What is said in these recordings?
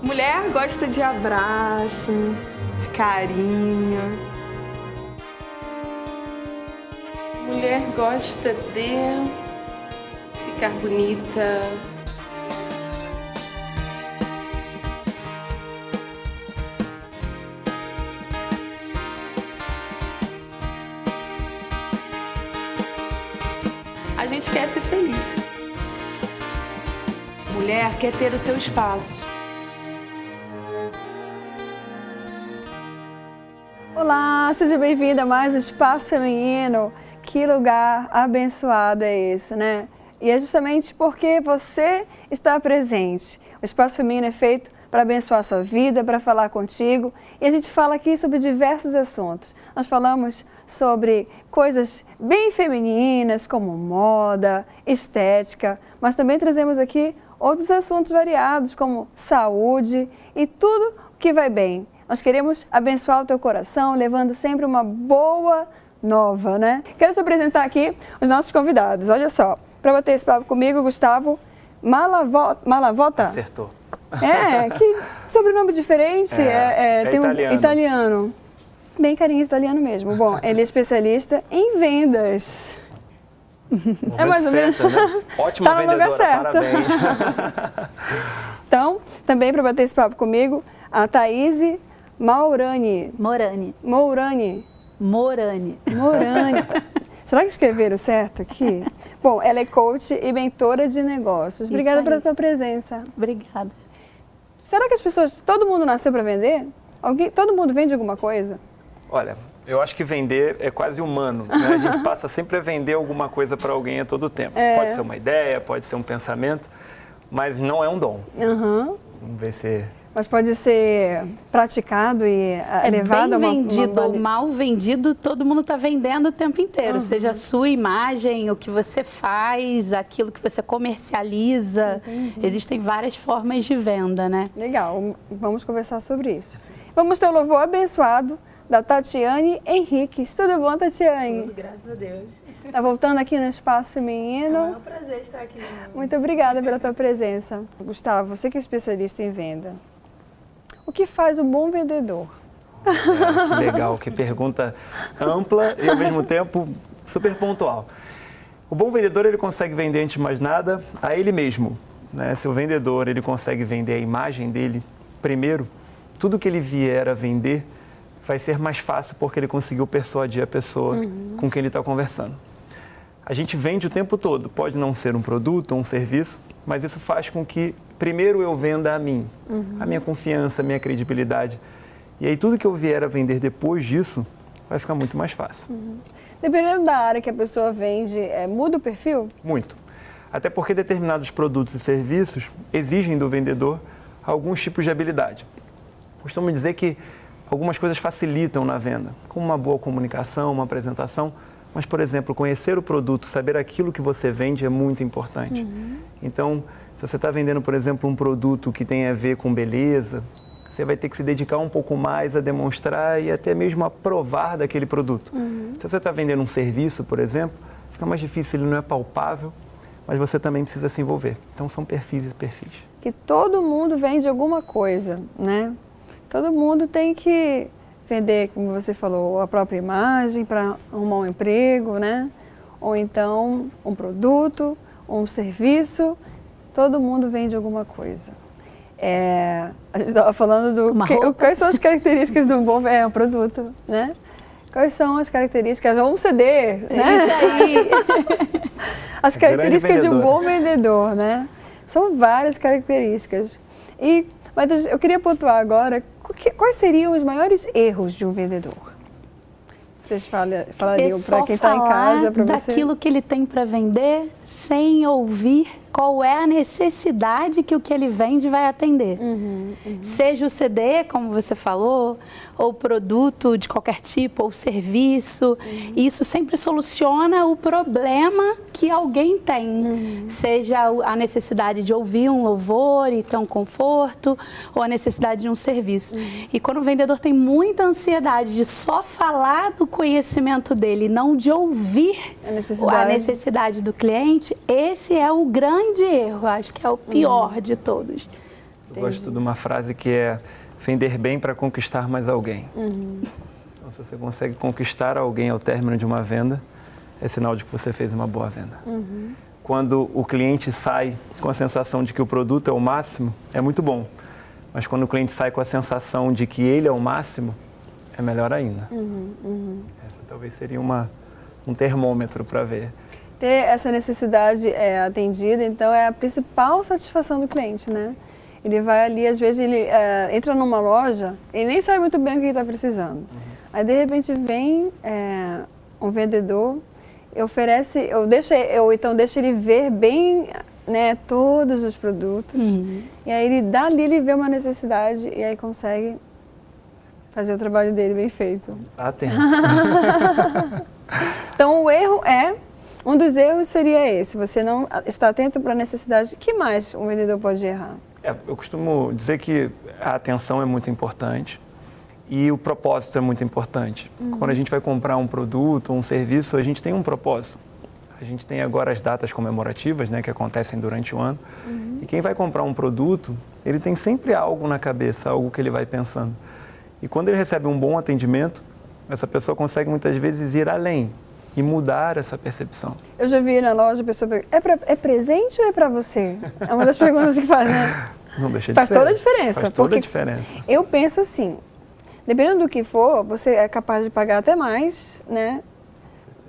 Mulher gosta de abraço, de carinho. Mulher gosta de ficar bonita. A gente quer ser feliz. Mulher quer ter o seu espaço. Olá, seja bem-vinda a mais um Espaço Feminino. Que lugar abençoado é esse, né? E é justamente porque você está presente. O Espaço Feminino é feito para abençoar a sua vida, para falar contigo. E a gente fala aqui sobre diversos assuntos. Nós falamos sobre coisas bem femininas, como moda, estética, mas também trazemos aqui outros assuntos variados, como saúde e tudo que vai bem. Nós queremos abençoar o teu coração, levando sempre uma boa nova, né? Quero te apresentar aqui os nossos convidados. Olha só, para bater esse papo comigo, Gustavo Malavota. Acertou. Que sobrenome diferente. Tem italiano. Italiano. Bem carinho italiano mesmo. Bom, ele é especialista em vendas. É mais ou menos. Né? Ótima tá no lugar vendedora, certo. parabéns. Então, também para bater esse papo comigo, a Thaís Morani. Será que escreveram certo aqui? Bom, ela é coach e mentora de negócios. Obrigada pela sua presença. Obrigada. Será que as pessoas, todo mundo nasceu para vender? Todo mundo vende alguma coisa? Olha, eu acho que vender é quase humano, né? A gente passa sempre a vender alguma coisa para alguém a todo tempo. Pode ser uma ideia, pode ser um pensamento, mas não é um dom. Vamos ver se... Mas pode ser praticado e levado bem vendido ou mal vendido, todo mundo está vendendo o tempo inteiro. Seja a sua imagem, o que você faz, aquilo que você comercializa. Existem várias formas de venda, né? Legal, vamos conversar sobre isso. Vamos ter o louvor abençoado da Tatiane Henriques. Tudo bom, Tatiane? Tudo, graças a Deus. Está voltando aqui no Espaço Feminino. É um prazer estar aqui. Muito obrigada pela tua presença. Gustavo, você que é especialista em venda. O que faz um bom vendedor? Que legal, que pergunta ampla e ao mesmo tempo super pontual. O bom vendedor, ele consegue vender antes de mais nada a ele mesmo, né? Se o vendedor ele consegue vender a imagem dele primeiro, tudo que ele vier a vender vai ser mais fácil porque ele conseguiu persuadir a pessoa com quem ele está conversando. A gente vende o tempo todo, pode não ser um produto ou um serviço, mas isso faz com que primeiro eu venda a mim, a minha confiança, a minha credibilidade. E aí tudo que eu vier a vender depois disso vai ficar muito mais fácil. Dependendo da área que a pessoa vende, muda o perfil? Muito. Até porque determinados produtos e serviços exigem do vendedor alguns tipos de habilidade. Costumo dizer que algumas coisas facilitam na venda, como uma boa comunicação, uma apresentação, mas, por exemplo, conhecer o produto, saber aquilo que você vende é muito importante. Então, se você está vendendo, por exemplo, um produto que tem a ver com beleza, você vai ter que se dedicar um pouco mais a demonstrar e até mesmo a provar daquele produto. Se você está vendendo um serviço, por exemplo, fica mais difícil, ele não é palpável, mas você também precisa se envolver. Então, são perfis e perfis. Que todo mundo vende alguma coisa, né? Todo mundo tem que vender, como você falou, a própria imagem para arrumar um emprego, né? Ou então um produto, um serviço. Todo mundo vende alguma coisa. A gente estava falando quais são as características de um bom produto, né? Quais são as características, ou um CD, né? Isso aí. As características de um bom vendedor, né? São várias características. Mas eu queria pontuar agora, quais seriam os maiores erros de um vendedor? Vocês falariam para quem está em casa, para você? Daquilo que ele tem para vender, sem ouvir qual é a necessidade que o que ele vende vai atender. Seja o CD, como você falou, ou produto de qualquer tipo, ou serviço. Isso sempre soluciona o problema que alguém tem. Seja a necessidade de ouvir um louvor e ter um conforto, ou a necessidade de um serviço. E quando o vendedor tem muita ansiedade de só falar do conhecimento dele, não de ouvir a necessidade do cliente, esse é o grande erro, acho que é o pior de todos. Eu gosto de uma frase que é vender bem para conquistar mais alguém. Então, se você consegue conquistar alguém ao término de uma venda, é sinal de que você fez uma boa venda. Quando o cliente sai com a sensação de que o produto é o máximo, é muito bom. Mas quando o cliente sai com a sensação de que ele é o máximo, é melhor ainda. Essa talvez seria um termômetro para ver. Ter essa necessidade atendida, então, é a principal satisfação do cliente, né? Ele vai ali, às vezes ele entra numa loja e nem sabe muito bem o que ele está precisando. Aí, de repente, vem um vendedor, oferece, então deixa ele ver bem, né, todos os produtos. E aí, dali ele vê uma necessidade e aí consegue fazer o trabalho dele bem feito. Atento. Então, um dos erros seria esse, você não está atento para a necessidade. O que mais um vendedor pode errar? Eu costumo dizer que a atenção é muito importante e o propósito é muito importante. Quando a gente vai comprar um produto, um serviço, a gente tem um propósito. A gente tem agora as datas comemorativas, né, que acontecem durante o ano. E quem vai comprar um produto, ele tem sempre algo na cabeça, algo que ele vai pensando. E quando ele recebe um bom atendimento, essa pessoa consegue muitas vezes ir além e mudar essa percepção. Eu já vi na loja a pessoa perguntar, é presente ou é para você? É uma das perguntas que faz, né? Não deixa de Faz ser. toda a diferença. Faz toda a porque diferença. Eu penso assim, dependendo do que for, você é capaz de pagar até mais, né?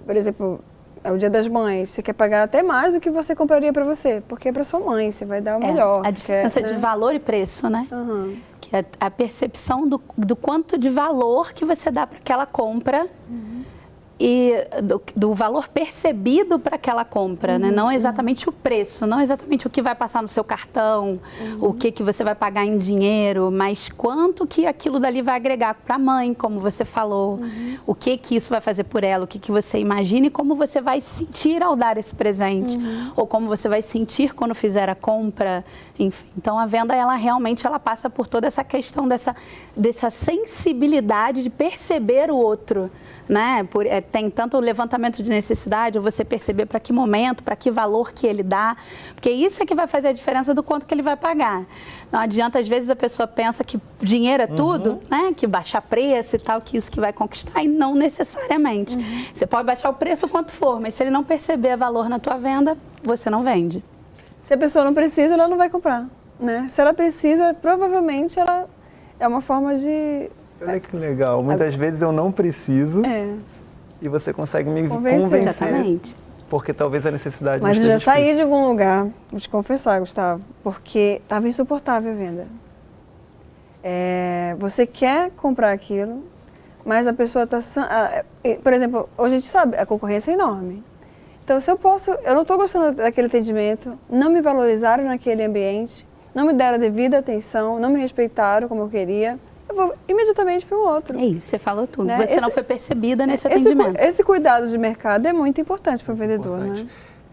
Por exemplo, é o Dia das Mães, você quer pagar até mais do que você compraria para você, porque é para sua mãe, você vai dar o melhor. A diferença de valor e preço, né? Que é a percepção do quanto de valor que você dá para aquela compra e do valor percebido para aquela compra, né? Não exatamente o preço, não exatamente o que vai passar no seu cartão, o que você vai pagar em dinheiro, mas quanto que aquilo dali vai agregar para a mãe, como você falou, o que isso vai fazer por ela, o que você imagina e como você vai sentir ao dar esse presente, ou como você vai sentir quando fizer a compra, enfim. Então, a venda, ela realmente passa por toda essa questão dessa sensibilidade de perceber o outro, né? Tem tanto o levantamento de necessidade, ou você perceber para que momento, para que valor que ele dá, porque isso é que vai fazer a diferença do quanto que ele vai pagar. Não adianta, às vezes, a pessoa pensa que dinheiro é tudo, né? Que baixar preço e tal, que isso que vai conquistar, e não necessariamente. Você pode baixar o preço quanto for, mas se ele não perceber valor na tua venda, você não vende. Se a pessoa não precisa, ela não vai comprar, né? Se ela precisa, provavelmente ela é uma forma de... Olha que legal. Muitas vezes eu não preciso e você consegue me convencer. Exatamente. Porque talvez a necessidade Mas não eu já esteja saí difícil. de algum lugar, vou te confessar, Gustavo, porque estava insuportável a venda. Você quer comprar aquilo, mas a pessoa está... Por exemplo, hoje a gente sabe, a concorrência é enorme. Então, se eu não estou gostando daquele atendimento, não me valorizaram naquele ambiente, não me deram a devida atenção, não me respeitaram como eu queria, eu vou imediatamente para o outro. É isso, você falou tudo. Né? Você não foi percebida nesse atendimento. Esse cuidado de mercado é muito importante para o vendedor, né?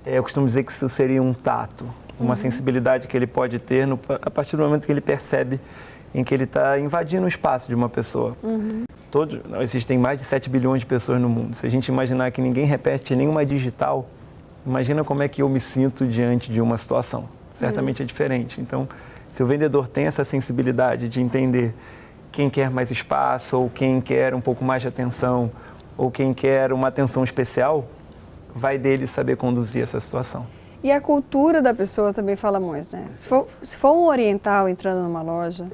Eu costumo dizer que isso seria um tato, uma sensibilidade que ele pode ter a partir do momento que ele percebe em que ele está invadindo o espaço de uma pessoa. Existem mais de 7 bilhões de pessoas no mundo. Se a gente imaginar que ninguém repete nenhuma digital, imagina como é que eu me sinto diante de uma situação. Certamente é diferente. Então, se o vendedor tem essa sensibilidade de entender quem quer mais espaço, ou quem quer um pouco mais de atenção, ou quem quer uma atenção especial, vai dele saber conduzir essa situação. E a cultura da pessoa também fala muito, né? Se for um oriental entrando numa loja,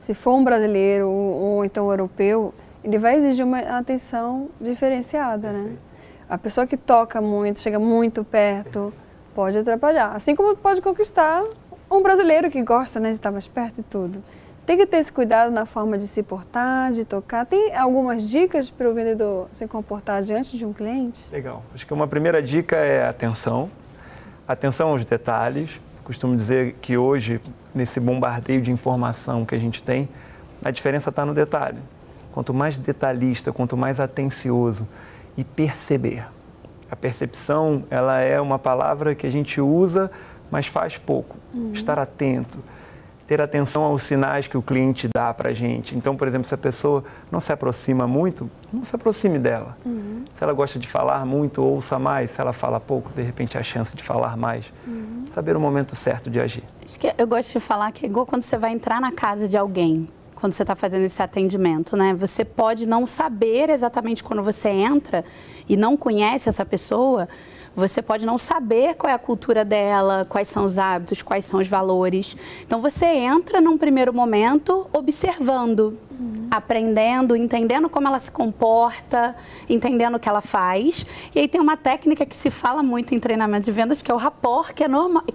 se for um brasileiro ou então um europeu, ele vai exigir uma atenção diferenciada, né? A pessoa que toca muito, chega muito perto, pode atrapalhar. Assim como pode conquistar um brasileiro que gosta, né, de estar mais perto e tudo. Tem que ter esse cuidado na forma de se portar, de tocar. Tem algumas dicas para o vendedor se comportar diante de um cliente? Legal. Acho que uma primeira dica é atenção. Atenção aos detalhes. Costumo dizer que hoje, nesse bombardeio de informação que a gente tem, a diferença está no detalhe. Quanto mais detalhista, quanto mais atencioso e perceber. A percepção, ela é uma palavra que a gente usa, mas faz pouco. Estar atento. ter atenção aos sinais que o cliente dá para a gente. Então, por exemplo, se a pessoa não se aproxima muito, não se aproxime dela. Se ela gosta de falar muito, ouça mais. Se ela fala pouco, de repente, a chance de falar mais. Saber o momento certo de agir. Acho que eu gosto de falar que é igual quando você vai entrar na casa de alguém, quando você está fazendo esse atendimento, né? Você pode não saber exatamente quando você entra e não conhece essa pessoa, você pode não saber qual é a cultura dela, quais são os hábitos, quais são os valores. Então, você entra num primeiro momento observando, aprendendo, entendendo como ela se comporta, entendendo o que ela faz. E aí tem uma técnica que se fala muito em treinamento de vendas, que é o rapport, que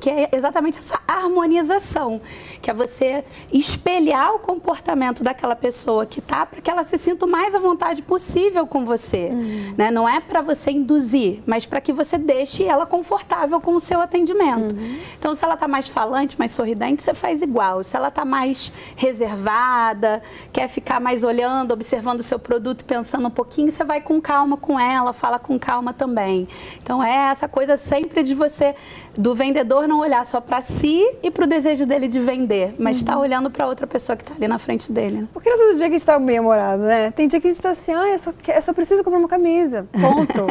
é exatamente essa harmonização, que é você espelhar o comportamento daquela pessoa que está para que ela se sinta o mais à vontade possível com você. Né? Não é para você induzir, mas para que você deixe ela confortável com o seu atendimento. Então, se ela está mais falante, mais sorridente, você faz igual. Se ela está mais reservada, quer ficar mais olhando, observando o seu produto, pensando um pouquinho, você vai com calma com ela, fala com calma também. Então, é essa coisa sempre de você, do vendedor não olhar só para si e para o desejo dele de vender, mas estar olhando para outra pessoa que está ali na frente dele. Né? Porque não é todo dia que a gente está bem-humorado, né? Tem dia que a gente está assim, eu só preciso comprar uma camisa, ponto.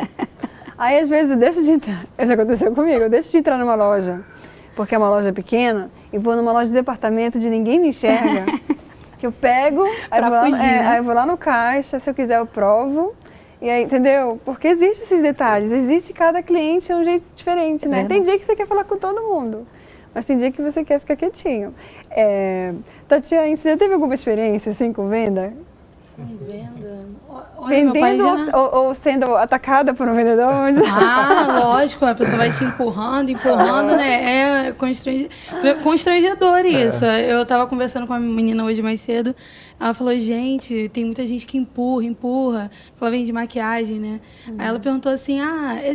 Aí, às vezes, eu deixo de entrar, já aconteceu comigo, eu deixo de entrar numa loja, porque é uma loja pequena, e vou numa loja de departamento onde ninguém me enxerga, que eu pego, aí eu vou lá no caixa, se eu quiser eu provo, e aí, entendeu? Porque existem esses detalhes, existe cada cliente de um jeito diferente, né? Tem dia que você quer falar com todo mundo, mas tem dia que você quer ficar quietinho. Tatiana, você já teve alguma experiência assim com venda? Venda? Vendendo ou sendo atacada por um vendedor? Lógico, a pessoa vai te empurrando, né? É constrangedor isso. Eu tava conversando com uma menina hoje mais cedo, ela falou, gente, tem muita gente que empurra, porque ela vende maquiagem, né? Aí ela perguntou assim,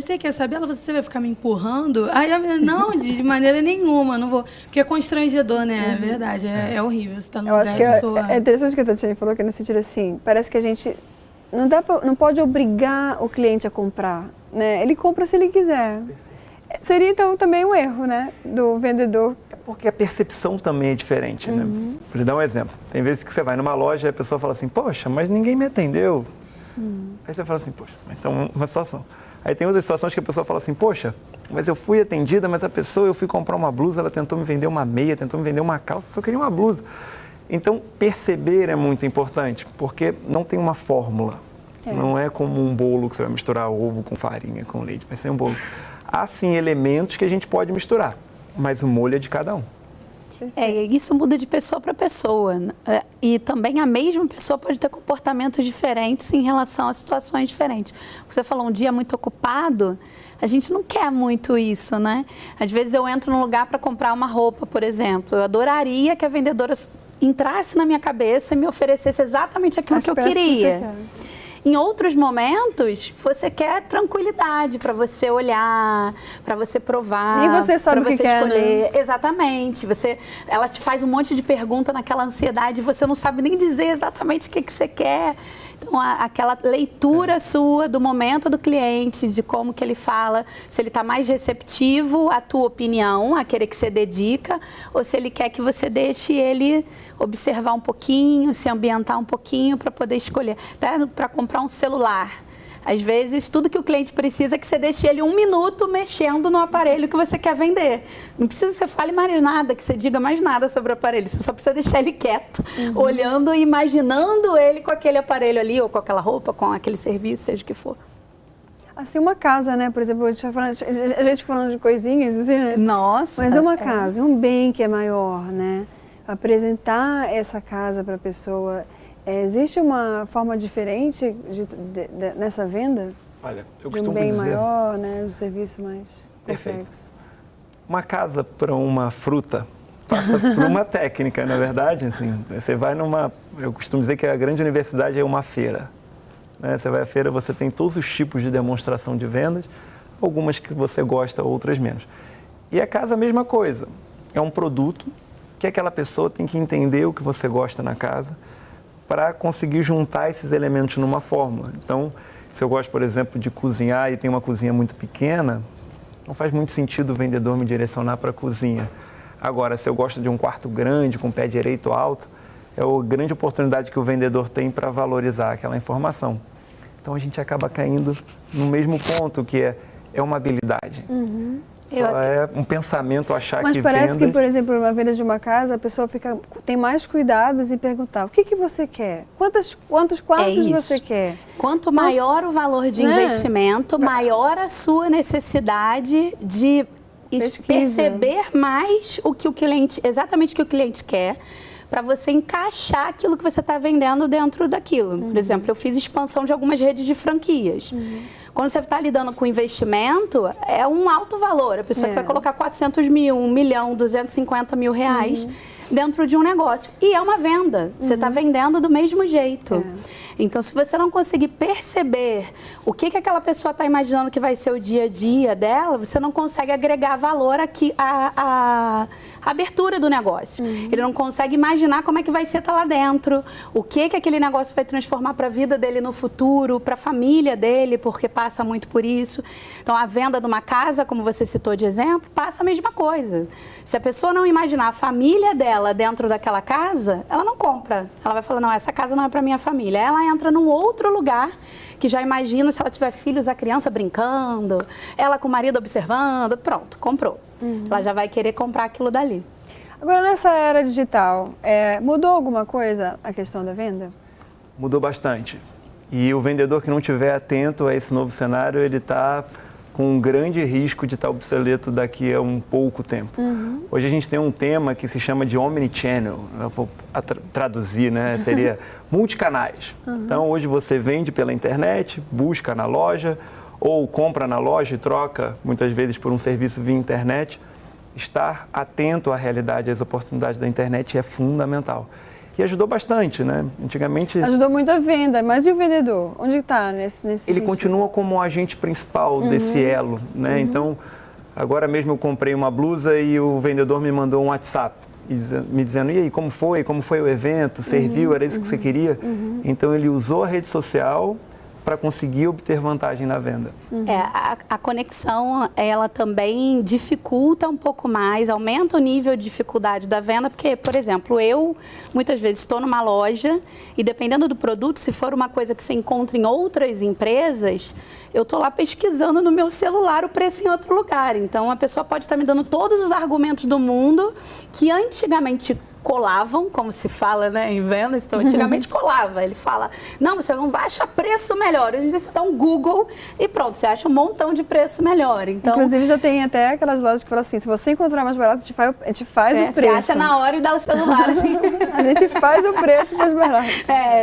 você quer saber? Ela falou, você vai ficar me empurrando? Aí a menina, não, de maneira nenhuma, não vou. Porque é constrangedor, né? É verdade, é horrível, você tá no lugar da pessoa. É interessante que a Tatiana falou, que no sentido assim, parece que a gente não pode obrigar o cliente a comprar, né? Ele compra se ele quiser. Seria, então, também um erro, né, do vendedor. Porque a percepção também é diferente, né? Vou lhe dar um exemplo. Tem vezes que você vai numa loja e a pessoa fala assim, poxa, mas ninguém me atendeu. Aí você fala assim, poxa, então uma situação. Aí tem outras situações que a pessoa fala assim, poxa, mas eu fui atendida, mas a pessoa, eu fui comprar uma blusa, ela tentou me vender uma meia, tentou me vender uma calça, só queria uma blusa. Então, perceber é muito importante, porque não tem uma fórmula. Não é como um bolo que você vai misturar ovo com farinha, com leite, vai ser um bolo. Há, sim, elementos que a gente pode misturar, mas o molho é de cada um. Isso muda de pessoa para pessoa. E também a mesma pessoa pode ter comportamentos diferentes em relação a situações diferentes. Você falou, um dia muito ocupado, a gente não quer muito isso, né? Às vezes eu entro num lugar para comprar uma roupa, por exemplo. Eu adoraria que a vendedora entrasse na minha cabeça e me oferecesse exatamente aquilo que eu queria. Em outros momentos, você quer tranquilidade para você olhar, para você provar, nem você sabe o que quer, escolher. Né? Exatamente. Ela te faz um monte de pergunta naquela ansiedade e você não sabe nem dizer exatamente o que você quer. Então, aquela leitura sua do momento do cliente, de como que ele fala, se ele está mais receptivo à tua opinião, a querer que você dedica, ou se ele quer que você deixe ele observar um pouquinho, se ambientar um pouquinho para poder escolher. Até para comprar um celular. Às vezes, tudo que o cliente precisa é que você deixe ele 1 minuto mexendo no aparelho que você quer vender. Não precisa que você fale mais nada, que você diga mais nada sobre o aparelho. Você só precisa deixar ele quieto, olhando e imaginando ele com aquele aparelho ali, ou com aquela roupa, com aquele serviço, seja o que for. Assim, uma casa, né? Por exemplo, a gente falando de coisinhas, assim, né? Nossa! Mas uma casa, um bem que é maior, né? Apresentar essa casa para a pessoa... existe uma forma diferente nessa venda? Olha, eu de um costumo bem dizer... maior, né? Um serviço mais Perfeito. complexo. Uma casa para uma fruta passa por uma técnica, na verdade. Assim, você vai numa... Eu costumo dizer que a grande universidade é uma feira. Né? Você vai à feira, você tem todos os tipos de demonstração de vendas, algumas que você gosta, outras menos. E a casa, a mesma coisa. É um produto que aquela pessoa tem que entender o que você gosta na casa, para conseguir juntar esses elementos numa fórmula. Então, se eu gosto, por exemplo, de cozinhar e tem uma cozinha muito pequena, não faz muito sentido o vendedor me direcionar para a cozinha. Agora, se eu gosto de um quarto grande, com pé direito alto, é a grande oportunidade que o vendedor tem para valorizar aquela informação. Então, a gente acaba caindo no mesmo ponto, que é uma habilidade. Só é um pensamento achar Mas que parece venda... que, por exemplo, na venda de uma casa, a pessoa tem mais cuidados em perguntar o que você quer? Quantos quartos você quer? Quanto maior o valor de investimento, maior a sua necessidade de perceber mais o que o cliente, exatamente o que o cliente quer, para você encaixar aquilo que você está vendendo dentro daquilo. Por exemplo, eu fiz expansão de algumas redes de franquias. Quando você está lidando com investimento, é um alto valor. A pessoa que vai colocar 400 mil, 1 milhão, 250 mil reais dentro de um negócio. E é uma venda. Você está vendendo do mesmo jeito. Então, se você não conseguir perceber o que aquela pessoa está imaginando que vai ser o dia a dia dela, você não consegue agregar valor aqui à abertura do negócio. Ele não consegue imaginar como é que vai ser estar lá dentro, o que aquele negócio vai transformar para a vida dele no futuro, para a família dele, porque passa muito por isso. Então, a venda de uma casa, como você citou de exemplo, passa a mesma coisa. Se a pessoa não imaginar a família dela dentro daquela casa, ela não compra. Ela vai falar, não, essa casa não é para minha família. Ela entra num outro lugar que já imagina, se ela tiver filhos, a criança brincando, ela com o marido observando, pronto, comprou. Ela já vai querer comprar aquilo dali. Agora, nessa era digital, mudou alguma coisa a questão da venda? Mudou bastante. E o vendedor que não estiver atento a esse novo cenário, ele está com um grande risco de estar obsoleto daqui a um pouco tempo. Hoje a gente tem um tema que se chama de omnichannel, eu vou traduzir, né? Seria multicanais. Então hoje você vende pela internet, busca na loja, ou compra na loja e troca muitas vezes por um serviço via internet. Estar atento à realidade, às oportunidades da internet é fundamental. E ajudou bastante, né? Antigamente... Ajudou muito a venda, mas e o vendedor? Onde está nesse Ele sentido? continua como o agente principal desse elo, né? Então, agora mesmo eu comprei uma blusa e o vendedor me mandou um WhatsApp me dizendo, e aí, como foi? Como foi o evento? Serviu? Era isso que você queria? Então, ele usou a rede social para conseguir obter vantagem na venda. A conexão, ela também dificulta um pouco mais, aumenta o nível de dificuldade da venda, porque, por exemplo, eu muitas vezes estou numa loja e dependendo do produto, se for uma coisa que você encontra em outras empresas, eu estou lá pesquisando no meu celular o preço em outro lugar. Então, a pessoa pode estar me dando todos os argumentos do mundo que antigamente colavam, como se fala, né, em vendas, então antigamente colava, ele fala, não, você não vai achar preço melhor, hoje em dia você dá um Google e pronto, você acha um montão de preço melhor. Então, inclusive já tem até aquelas lojas que falam assim, se você encontrar mais barato, a gente faz o preço. Você acha na hora e dá o celular, assim. A gente faz o preço mais barato.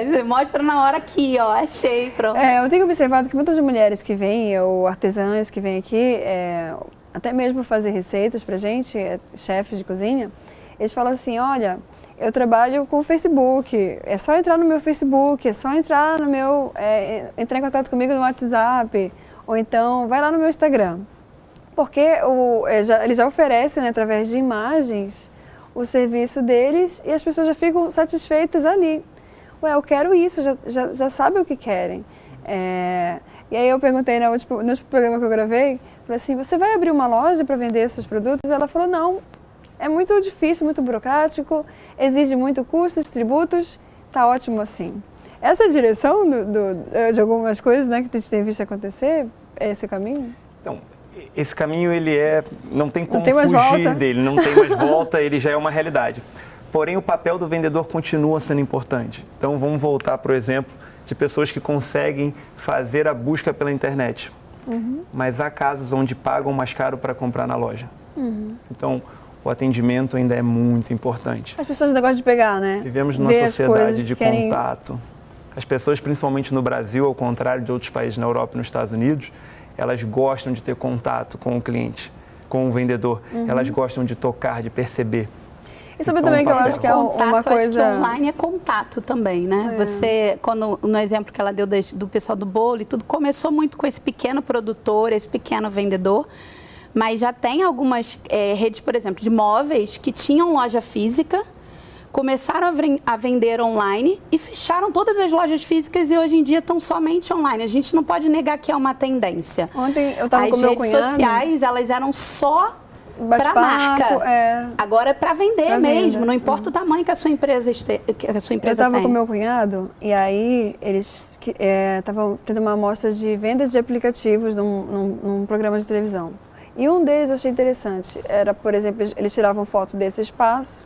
Você mostra na hora aqui, ó, achei, pronto. Eu tenho observado que muitas mulheres que vêm, ou artesãs que vêm aqui, até mesmo fazer receitas pra gente, chefes de cozinha, eles falam assim, olha, eu trabalho com o Facebook, é só entrar no meu Facebook, é só entrar no meu, entrar em contato comigo no WhatsApp, ou então vai lá no meu Instagram. Porque eles já oferecem, né, através de imagens, o serviço deles e as pessoas já ficam satisfeitas ali. Ué, eu quero isso, já sabem o que querem. E aí eu perguntei no último programa que eu gravei, falei assim, você vai abrir uma loja para vender seus produtos? Ela falou, não. É muito difícil, muito burocrático, exige muito custos, tributos, tá ótimo assim. Essa é a direção de algumas coisas, né, que a gente tem visto acontecer, é esse caminho? Então, esse caminho ele não tem como mais fugir volta. dele, não tem mais volta, ele já é uma realidade. Porém, o papel do vendedor continua sendo importante. Então, vamos voltar para o exemplo de pessoas que conseguem fazer a busca pela internet. Mas há casos onde pagam mais caro para comprar na loja. Então, o atendimento ainda é muito importante. As pessoas ainda gostam de pegar, né? Vivemos numa sociedade de contato. As pessoas, principalmente no Brasil, ao contrário de outros países na Europa e nos Estados Unidos, elas gostam de ter contato com o cliente, com o vendedor. Elas gostam de tocar, de perceber. E sabe também que eu acho que é uma coisa... Acho que online é contato também, né? Você, no exemplo que ela deu do pessoal do bolo e tudo, começou muito com esse pequeno produtor, esse pequeno vendedor, mas já tem algumas redes, por exemplo, de móveis que tinham loja física, começaram a vender online e fecharam todas as lojas físicas e hoje em dia estão somente online. A gente não pode negar que é uma tendência. Ontem eu estava com meu cunhado. As redes sociais, elas eram só para marca. É. Agora é para vender Pra mesmo, venda. não importa o tamanho que a sua empresa, Eu estava com meu cunhado e aí eles estavam tendo uma amostra de vendas de aplicativos num programa de televisão. E um deles eu achei interessante. Era, por exemplo, eles tiravam foto desse espaço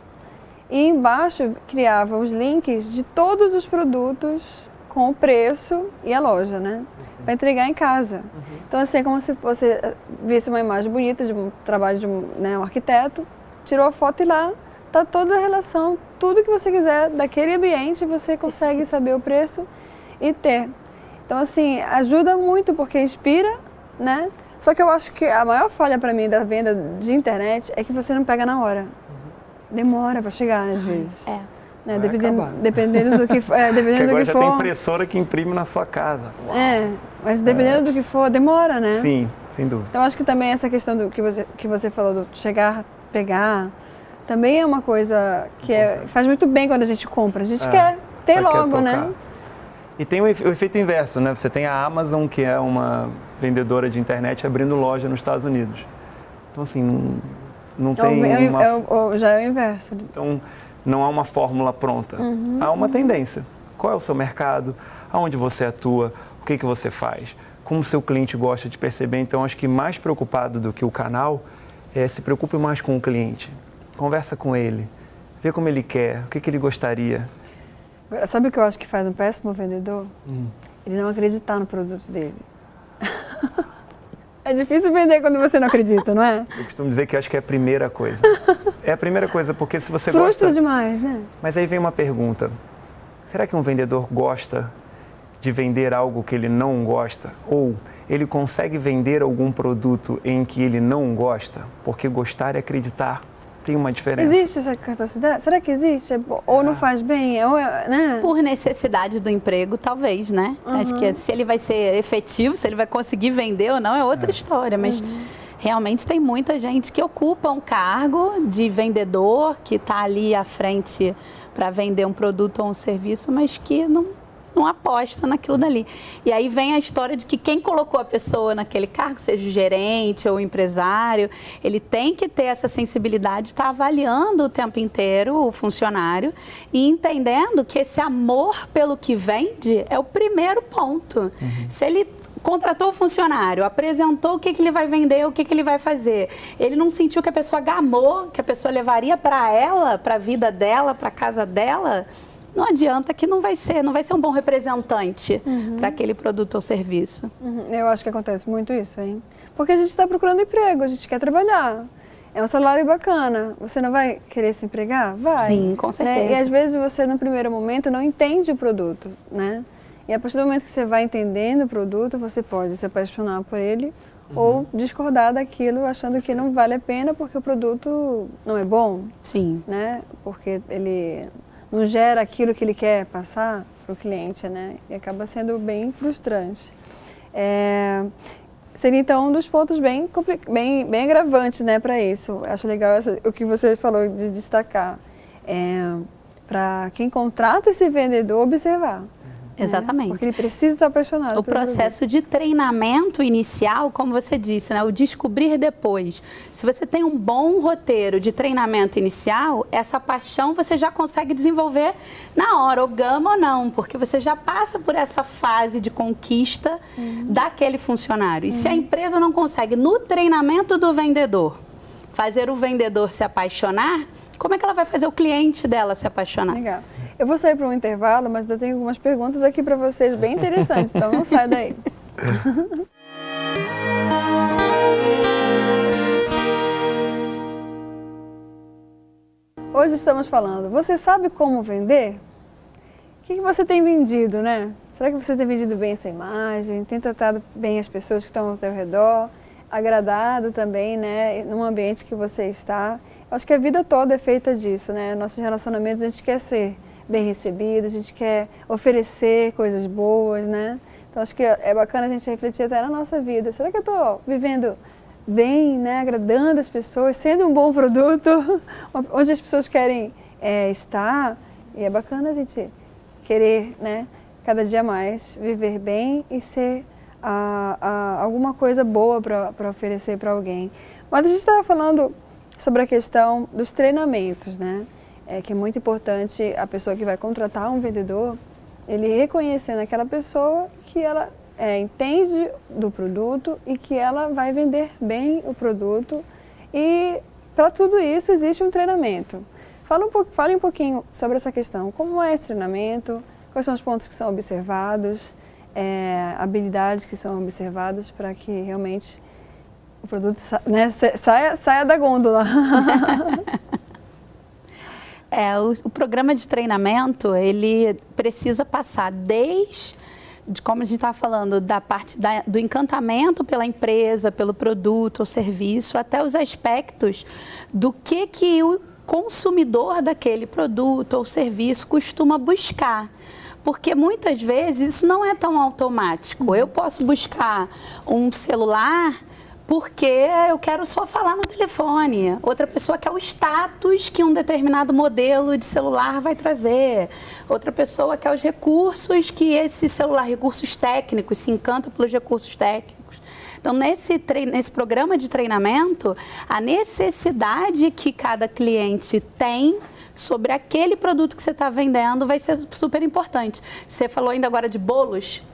e embaixo criavam os links de todos os produtos com o preço e a loja, né? Para entregar em casa. Então, assim, é como se você visse uma imagem bonita de um trabalho de um arquiteto, tirou a foto e lá está toda a relação, tudo que você quiser daquele ambiente, você consegue saber o preço e ter. Então, assim, ajuda muito porque inspira, né? Só que eu acho que a maior falha para mim da venda de internet é que você não pega na hora. Demora para chegar, às vezes. Né? Dependendo do que for. Dependendo Porque agora do que já for. tem impressora que imprime na sua casa. Mas dependendo do que for, demora, né? Sim, sem dúvida. Então, acho que também essa questão do que você falou, do chegar, pegar, também é uma coisa que faz muito bem quando a gente compra. A gente quer ter logo, né? E tem o efeito inverso, né? Você tem a Amazon, que é uma vendedora de internet, abrindo loja nos Estados Unidos. Então, assim, não tem já é o inverso. Então, não há uma fórmula pronta. Há uma tendência. Qual é o seu mercado? Aonde você atua? O que você faz? Como o seu cliente gosta de perceber? Então, acho que mais preocupado do que o canal, se preocupe mais com o cliente. Conversa com ele. Vê como ele quer, o que ele gostaria. Agora, sabe o que eu acho que faz um péssimo vendedor? Ele não acreditar no produto dele. É difícil vender quando você não acredita, não é? Eu costumo dizer que acho que é a primeira coisa. É a primeira coisa, porque se você Frustra demais, né? Mas aí vem uma pergunta. Será que um vendedor gosta de vender algo que ele não gosta? Ou ele consegue vender algum produto em que ele não gosta? Porque gostar e acreditar tem uma diferença. Existe essa capacidade? Será que existe? Ou não faz bem? Ou, né? Por necessidade do emprego, talvez, né? Acho que se ele vai ser efetivo, se ele vai conseguir vender ou não, é outra história. Mas realmente tem muita gente que ocupa um cargo de vendedor, que está ali à frente para vender um produto ou um serviço, mas que não aposta naquilo dali. E aí vem a história de que quem colocou a pessoa naquele cargo, seja o gerente ou o empresário, ele tem que ter essa sensibilidade de estar avaliando o tempo inteiro o funcionário e entendendo que esse amor pelo que vende é o primeiro ponto. Se ele contratou o funcionário, apresentou o que ele vai vender, o que ele vai fazer. Ele não sentiu que a pessoa gamou, que a pessoa levaria para ela, para a vida dela, para a casa dela, não adianta que não vai ser um bom representante para aquele produto ou serviço. Eu acho que acontece muito isso, hein? Porque a gente está procurando emprego, a gente quer trabalhar. É um salário bacana. Você não vai querer se empregar? Vai. Sim, com certeza. Né? E às vezes você, no primeiro momento, não entende o produto, né? E a partir do momento que você vai entendendo o produto, você pode se apaixonar por ele ou discordar daquilo, achando que não vale a pena porque o produto não é bom. Sim. Né? Porque ele não gera aquilo que ele quer passar para o cliente, né? E acaba sendo bem frustrante. Seria então um dos pontos bem agravantes, né, para isso. Acho legal o que você falou de destacar. Para quem contrata esse vendedor observar. Exatamente. Porque ele precisa estar apaixonado. O processo de treinamento inicial, como você disse, né, o descobrir depois. Se você tem um bom roteiro de treinamento inicial, essa paixão você já consegue desenvolver na hora, ou gama ou não, porque você já passa por essa fase de conquista daquele funcionário. E se a empresa não consegue, no treinamento do vendedor, fazer o vendedor se apaixonar, como é que ela vai fazer o cliente dela se apaixonar? Legal. Eu vou sair para um intervalo, mas eu tenho algumas perguntas aqui para vocês bem interessantes, então não sai daí. Hoje estamos falando, você sabe como vender? O que você tem vendido, né? Será que você tem vendido bem essa imagem? Tem tratado bem as pessoas que estão ao seu redor? Agradado também, né? Num ambiente que você está? Acho que a vida toda é feita disso, né? Nossos relacionamentos a gente quer ser bem recebido, a gente quer oferecer coisas boas, né? Então acho que é bacana a gente refletir até na nossa vida. Será que eu estou vivendo bem, né? Agradando as pessoas, sendo um bom produto, onde as pessoas querem estar? E é bacana a gente querer, né? Cada dia mais viver bem e ser alguma coisa boa para oferecer para alguém. Mas a gente estava falando sobre a questão dos treinamentos, né? Que é muito importante a pessoa que vai contratar um vendedor, ele reconhecer naquela pessoa que ela entende do produto e que ela vai vender bem o produto. E para tudo isso existe um treinamento. Fale um pouquinho sobre essa questão. Como é esse treinamento? Quais são os pontos que são observados? Habilidades que são observadas para que realmente o produto saia da gôndola. O programa de treinamento, ele precisa passar desde, como a gente estava falando, da parte do encantamento pela empresa, pelo produto ou serviço, até os aspectos do que o consumidor daquele produto ou serviço costuma buscar. Porque muitas vezes isso não é tão automático. Eu posso buscar um celular porque eu quero só falar no telefone. Outra pessoa quer o status que um determinado modelo de celular vai trazer. Outra pessoa quer os recursos que esse celular, recursos técnicos, se encanta pelos recursos técnicos. Então, nesse programa de treinamento, a necessidade que cada cliente tem sobre aquele produto que você está vendendo vai ser super importante. Você falou ainda agora de bolos.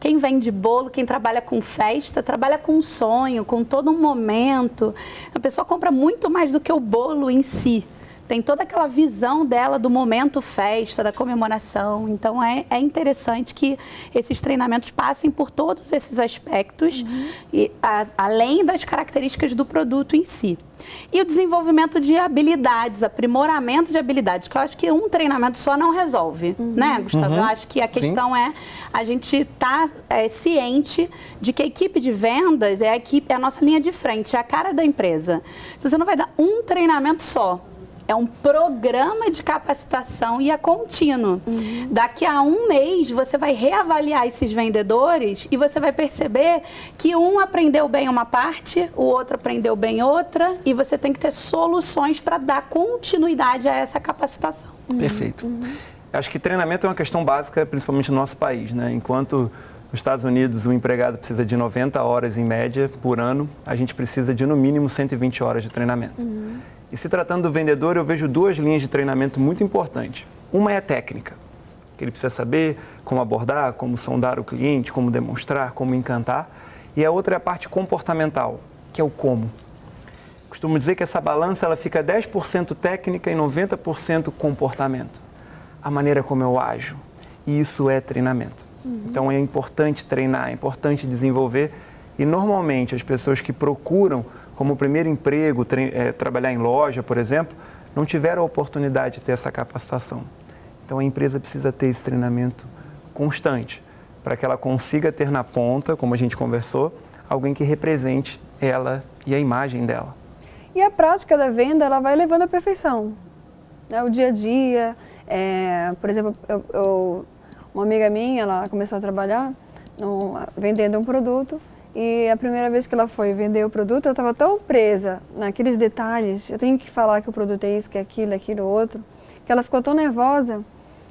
Quem vende bolo, quem trabalha com festa, trabalha com um sonho, com todo um momento. A pessoa compra muito mais do que o bolo em si. Tem toda aquela visão dela do momento festa, da comemoração. Então, é interessante que esses treinamentos passem por todos esses aspectos, além das características do produto em si. E o desenvolvimento de habilidades, aprimoramento de habilidades, que eu acho que um treinamento só não resolve, né, Gustavo? Eu acho que a questão é a gente estar ciente de que a equipe de vendas é a nossa linha de frente, é a cara da empresa. Então, você não vai dar um treinamento só. É um programa de capacitação e é contínuo. Daqui a um mês, você vai reavaliar esses vendedores e você vai perceber que um aprendeu bem uma parte, o outro aprendeu bem outra, e você tem que ter soluções para dar continuidade a essa capacitação. Perfeito. Acho que treinamento é uma questão básica, principalmente no nosso país, né? Enquanto nos Estados Unidos o empregado precisa de 90 horas em média por ano, a gente precisa de no mínimo 120 horas de treinamento. E se tratando do vendedor, eu vejo duas linhas de treinamento muito importantes. Uma é a técnica, que ele precisa saber como abordar, como sondar o cliente, como demonstrar, como encantar. E a outra é a parte comportamental, que é o como. Costumo dizer que essa balança ela fica 10% técnica e 90% comportamento. A maneira como eu ajo. E isso é treinamento. Então é importante treinar, é importante desenvolver. E normalmente as pessoas que procuram como primeiro emprego, trabalhar em loja, por exemplo, não tiveram a oportunidade de ter essa capacitação. Então, a empresa precisa ter esse treinamento constante, para que ela consiga ter na ponta, como a gente conversou, alguém que represente ela e a imagem dela. E a prática da venda, ela vai levando à perfeição. O dia a dia, por exemplo, uma amiga minha, ela começou a trabalhar vendendo um produto. E a primeira vez que ela foi vender o produto, ela estava tão presa naqueles detalhes, eu tenho que falar que o produto é isso, que é aquilo, outro, que ela ficou tão nervosa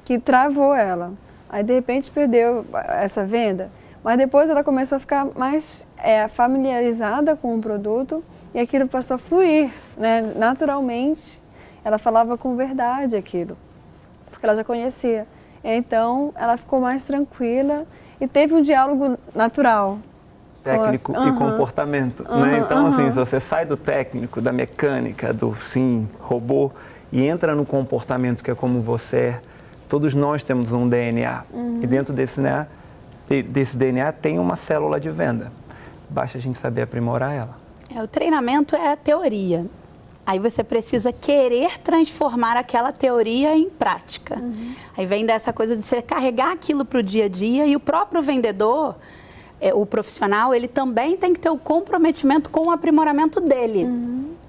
que travou ela. Aí, de repente, perdeu essa venda. Mas depois ela começou a ficar mais familiarizada com o produto e aquilo passou a fluir, né? Naturalmente. Ela falava com verdade aquilo, porque ela já conhecia. Então, ela ficou mais tranquila e teve um diálogo natural. Técnico e comportamento, né? Então, assim, se você sai do técnico, da mecânica, do sim, robô, e entra no comportamento que é como você é, todos nós temos um DNA. E dentro desse DNA tem uma célula de venda. Basta a gente saber aprimorar ela. O treinamento é a teoria. Aí você precisa querer transformar aquela teoria em prática. Aí vem dessa coisa de você carregar aquilo para o dia a dia, e o próprio vendedor, o profissional, ele também tem que ter o comprometimento com o aprimoramento dele.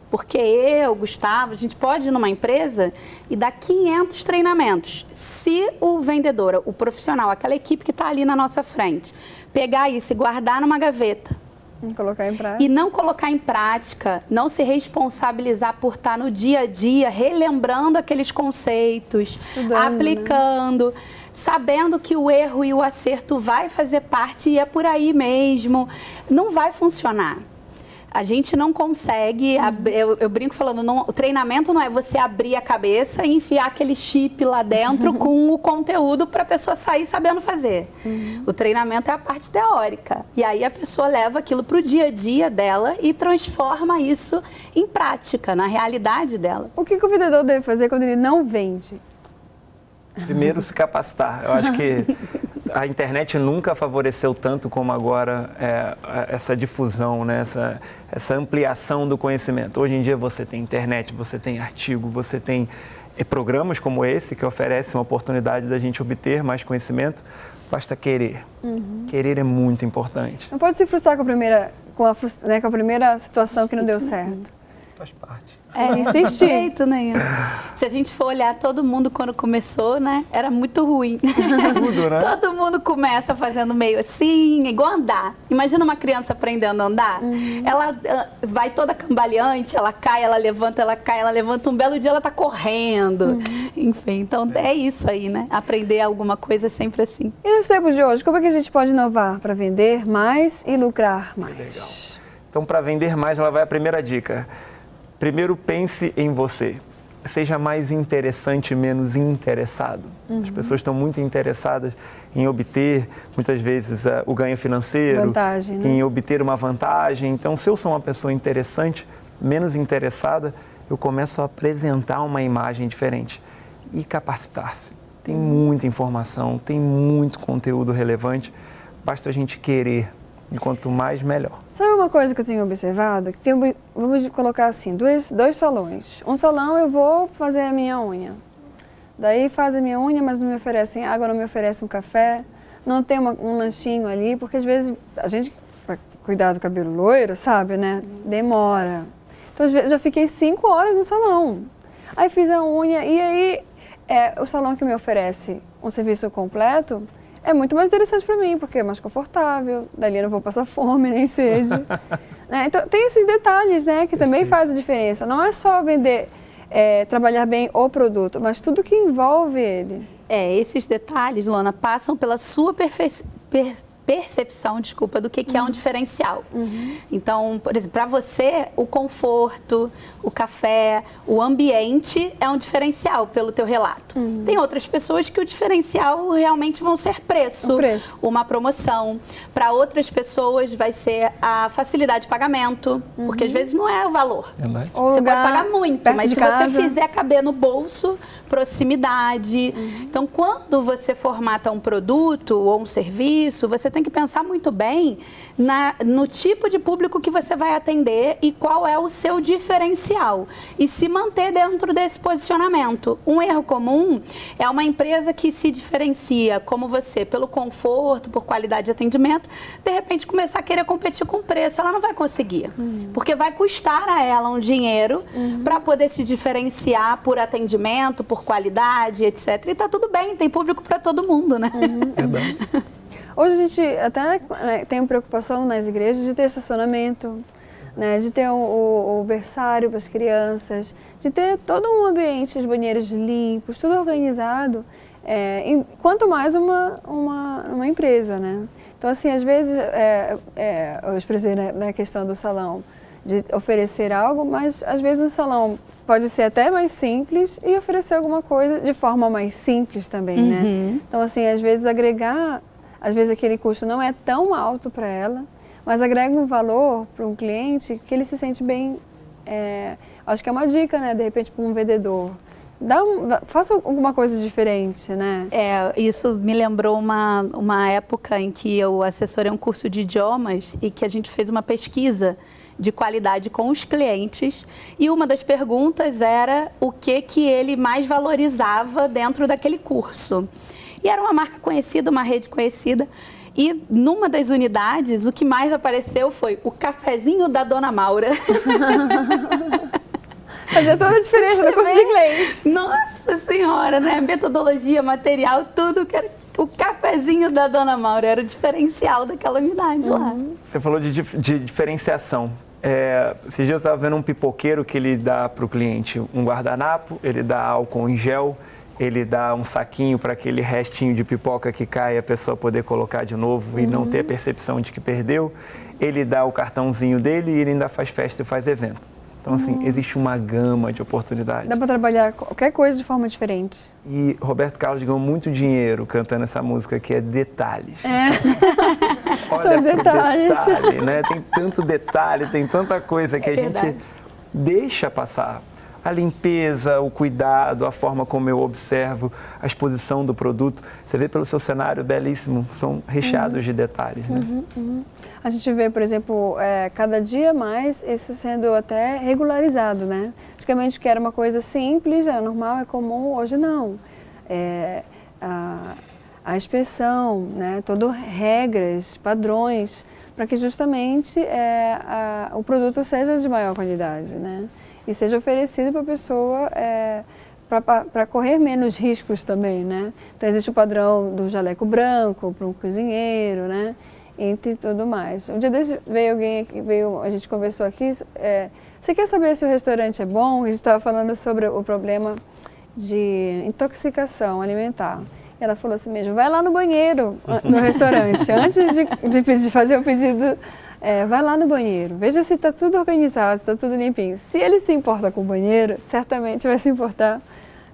Porque eu, Gustavo, a gente pode ir numa empresa e dar 500 treinamentos. Se o vendedor, o profissional, aquela equipe que está ali na nossa frente, pegar isso e guardar numa gaveta, colocar em prática. E não colocar em prática, não se responsabilizar por estar no dia a dia relembrando aqueles conceitos, aplicando, né? Sabendo que o erro e o acerto vai fazer parte e é por aí mesmo, não vai funcionar. A gente não consegue, eu brinco falando, o treinamento não é você abrir a cabeça e enfiar aquele chip lá dentro com o conteúdo para a pessoa sair sabendo fazer. O treinamento é a parte teórica. E aí a pessoa leva aquilo para o dia a dia dela e transforma isso em prática, na realidade dela. O que o vendedor deve fazer quando ele não vende? Primeiro, se capacitar. Eu acho que a internet nunca favoreceu tanto como agora essa difusão, né? Essa ampliação do conhecimento. Hoje em dia você tem internet, você tem artigo, você tem programas como esse que oferecem uma oportunidade da gente obter mais conhecimento. Basta querer. Querer é muito importante. Não pode se frustrar com a primeira situação que não deu certo. Faz parte. Insistir. Jeito nenhum. Se a gente for olhar todo mundo quando começou, né? Era muito ruim. Tudo, né? Todo mundo começa fazendo meio assim, igual andar. Imagina uma criança aprendendo a andar. Ela vai toda cambaleante, ela cai, ela levanta, ela cai, ela levanta. Um belo dia ela tá correndo. Enfim, então é isso aí, né? Aprender alguma coisa é sempre assim. E nos tempos de hoje, como é que a gente pode inovar para vender mais e lucrar mais? Legal. Então, para vender mais, ela vai a primeira dica. Primeiro, pense em você. Seja mais interessante, menos interessado. As pessoas estão muito interessadas em obter, muitas vezes, o ganho financeiro, vantagem, né? Em obter uma vantagem. Então, se eu sou uma pessoa interessante, menos interessada, eu começo a apresentar uma imagem diferente e capacitar-se. Tem muita informação, tem muito conteúdo relevante, basta a gente querer. E quanto mais, melhor. Sabe uma coisa que eu tenho observado? Que vamos colocar assim, dois salões. Um salão eu vou fazer a minha unha. Daí faz a minha unha, mas não me oferecem água, não me oferecem um café. Não tem um lanchinho ali, porque às vezes a gente, para cuidar do cabelo loiro, sabe, né? Demora. Então às vezes já fiquei 5 horas no salão. Aí fiz a unha e aí o salão que me oferece um serviço completo é muito mais interessante para mim, porque é mais confortável, dali eu não vou passar fome nem sede. Né? Então, tem esses detalhes, né, que também faz a diferença. Não é só vender, trabalhar bem o produto, mas tudo que envolve ele. Esses detalhes, Luana, passam pela sua percepção, do que é um diferencial. Então, por exemplo, para você, o conforto, o café, o ambiente é um diferencial pelo teu relato. Tem outras pessoas que o diferencial realmente vão ser preço. Uma promoção. Para outras pessoas vai ser a facilidade de pagamento, porque às vezes não é o valor. Você pode pagar muito, mas se você fizer caber no bolso, proximidade. Então, quando você formata um produto ou um serviço, você tem que pensar muito bem no tipo de público que você vai atender e qual é o seu diferencial. E se manter dentro desse posicionamento. Um erro comum é uma empresa que se diferencia, como você, pelo conforto, por qualidade de atendimento, de repente começar a querer competir com preço. Ela não vai conseguir. Porque vai custar a ela um dinheiro para poder se diferenciar por atendimento, por qualidade, etc. E tá tudo bem, tem público para todo mundo, né? Verdade. Hoje a gente até tem preocupação nas igrejas de ter estacionamento, né, de ter o berçário para as crianças, de ter todo um ambiente, os banheiros limpos, tudo organizado, quanto mais uma empresa, né? Então, assim, às vezes, eu expressei na questão do salão, de oferecer algo, mas às vezes o salão pode ser até mais simples e oferecer alguma coisa de forma mais simples também, né? Então, assim, às vezes agregar... Às vezes aquele custo não é tão alto para ela, mas agrega um valor para um cliente que ele se sente bem. Acho que é uma dica, né? De repente, para um vendedor. Faça alguma coisa diferente, né? Isso me lembrou uma época em que eu assessorei um curso de idiomas e que a gente fez uma pesquisa de qualidade com os clientes e uma das perguntas era o que ele mais valorizava dentro daquele curso. E era uma marca conhecida, uma rede conhecida. E numa das unidades, o que mais apareceu foi o cafezinho da Dona Maura. Fazia toda a diferença no curso de inglês. Nossa Senhora, né? Metodologia, material, tudo que era o cafezinho da Dona Maura. Era o diferencial daquela unidade lá. Você falou de diferenciação. Esses dias eu estava vendo um pipoqueiro que ele dá para o cliente um guardanapo, ele dá álcool em gel, ele dá um saquinho para aquele restinho de pipoca que cai, a pessoa poder colocar de novo e não ter a percepção de que perdeu. ele dá o cartãozinho dele e ele ainda faz festa e faz evento. Então, assim, existe uma gama de oportunidades. Dá para trabalhar qualquer coisa de forma diferente. E Roberto Carlos ganhou muito dinheiro cantando essa música, que é Detalhes. Olha São os detalhes. Detalhe, né? Tem tanto detalhe, tem tanta coisa que a gente deixa passar. A limpeza, o cuidado, a forma como eu observo a exposição do produto. Você vê pelo seu cenário belíssimo, são recheados de detalhes, né? A gente vê, por exemplo, cada dia mais isso sendo até regularizado, né? Antigamente que era uma coisa simples, era normal, é comum, hoje não. A inspeção, né? Todo regras, padrões, para que justamente o produto seja de maior qualidade, né? E seja oferecido para a pessoa para correr menos riscos também, né? Então existe o padrão do jaleco branco para um cozinheiro, né? Entre tudo mais. Um dia desse veio alguém aqui, a gente conversou aqui, você quer saber se o restaurante é bom? A gente estava falando sobre o problema de intoxicação alimentar. Ela falou assim mesmo, vai lá no banheiro no restaurante, antes de fazer o pedido, vai lá no banheiro, veja se está tudo organizado, se está tudo limpinho. Se ele se importa com o banheiro, certamente vai se importar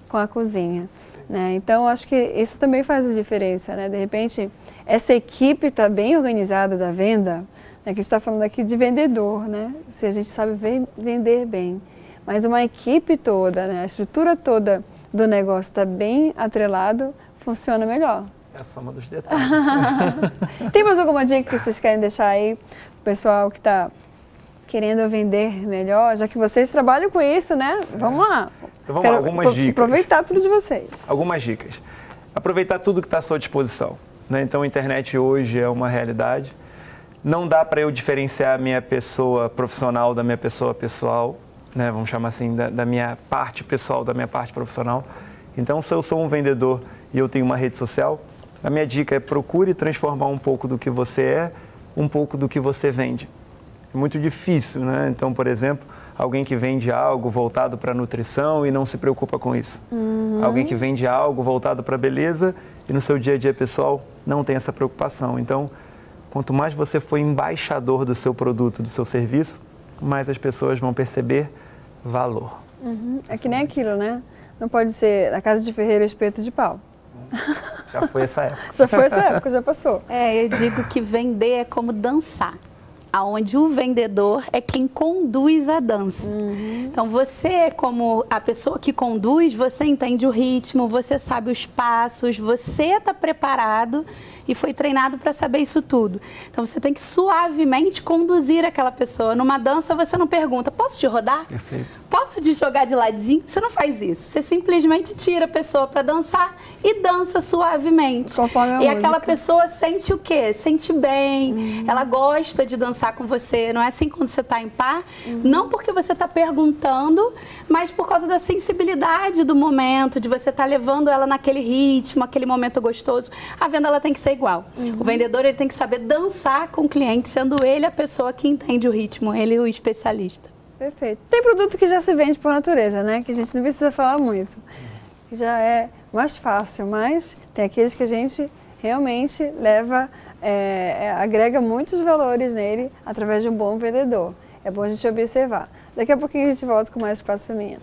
com a cozinha, né? Então, acho que isso também faz a diferença, né? De repente, essa equipe está bem organizada da venda, né? Que a gente está falando aqui de vendedor, né? Se a gente sabe vender bem, mas uma equipe toda, né? A estrutura toda do negócio está bem atrelado, funciona melhor. É a soma dos detalhes. Tem mais alguma dica que vocês querem deixar aí o pessoal que está querendo vender melhor, já que vocês trabalham com isso, né? Vamos lá. Então vamos lá, algumas dicas. Aproveitar tudo de vocês. Algumas dicas. Aproveitar tudo que está à sua disposição, né? Então a internet hoje é uma realidade. Não dá para eu diferenciar a minha pessoa profissional da minha pessoa pessoal, né? Vamos chamar assim, da minha parte pessoal, da minha parte profissional. Então, se eu sou um vendedor e eu tenho uma rede social, a minha dica é procure transformar um pouco do que você é, um pouco do que você vende. É muito difícil, né? Então, por exemplo, alguém que vende algo voltado para nutrição e não se preocupa com isso. Alguém que vende algo voltado para beleza e no seu dia a dia pessoal não tem essa preocupação. Então, quanto mais você for embaixador do seu produto, do seu serviço, mais as pessoas vão perceber valor. É que nem aquilo, né? Não pode ser na casa de ferreiro espeto de pau. Já foi essa época. Já foi essa época, já passou. Eu digo que vender é como dançar, aonde o vendedor é quem conduz a dança. Então você, como a pessoa que conduz, você entende o ritmo, você sabe os passos, você está preparado e foi treinado para saber isso tudo. Então você tem que suavemente conduzir aquela pessoa. Numa dança você não pergunta, posso te rodar? Perfeito. Posso te jogar de ladinho? Você não faz isso. Você simplesmente tira a pessoa para dançar e dança suavemente. Conforme a e música. aquela pessoa sente o quê? Sente bem, ela gosta de dançar com você. Não é assim quando você está em par? Não porque você está perguntando, mas por causa da sensibilidade do momento, de você estar levando ela naquele ritmo, aquele momento gostoso. A venda ela tem que ser igual. O vendedor ele tem que saber dançar com o cliente, sendo ele a pessoa que entende o ritmo, ele o especialista. Perfeito. Tem produto que já se vende por natureza, né? Que a gente não precisa falar muito. Que já é mais fácil, mas tem aqueles que a gente realmente leva, agrega muitos valores nele através de um bom vendedor. É bom a gente observar. Daqui a pouquinho a gente volta com mais Espaço Feminino.